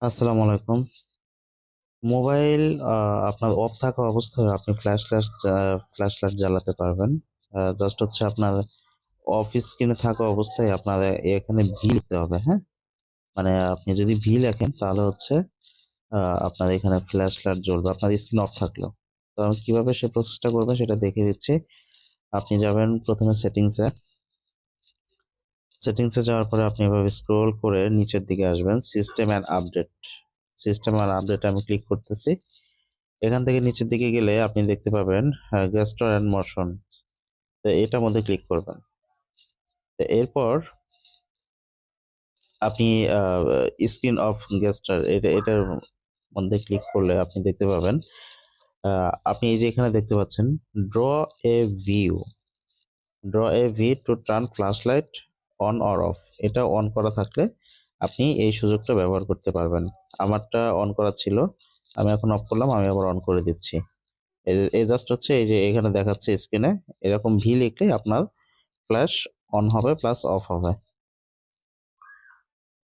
আসসালামু আলাইকুম। মোবাইল আপনার অফ থাকা অবস্থায় আপনি ফ্ল্যাশ লাইট জ্বালাতে পারবেন। জাস্ট হচ্ছে আপনার অফ স্ক্রিনে থাকা অবস্থায় আপনার এখানে ভি লিখতে হবে, হ্যাঁ? মানে আপনি যদি ভি লেখেন তাহলে হচ্ছে আপনার এখানে ফ্ল্যাশ লাইট জ্বলবে আপনার স্ক্রিন অফ থাকলেও। তো আমি কিভাবে সে প্রসেসটা করবেন সেটা দেখিয়ে দিচ্ছি। আপনি যাবেন ১ম এ সেটিংসে যাওয়ার পরে আপনি এভাবে স্ক্রল করে নিচের দিকে আসবেন system and update. System and আপডেটে আমি ক্লিক করতেছি। এখান থেকে নিচের দিকে গেলে আপনি দেখতে পাবেন গেস্টার অ্যান্ড মোশন। তো এটার মধ্যে ক্লিক করবেন। তো এরপর আপনি স্ক্রিন অফ গেস্টার এটার মধ্যে ক্লিক করলে আপনি দেখতে পাবেন আপনি এই যে এখানে দেখতে পাচ্ছেন draw a view to turn flash light on or of. এটা অন করা থাকলে আপনি এই সুযোগটা ব্যবহার করতে পারবেন। আমারটা অন করা ছিল, আমি এখন অফ করলাম, আমি আবার অন করে দিচ্ছি। এই জাস্ট হচ্ছে এই যে এখানে দেখাচ্ছে স্ক্রিনে এরকম ভি লিখলে আপনার ফ্ল্যাশ অন হবে প্লাস অফ হবে।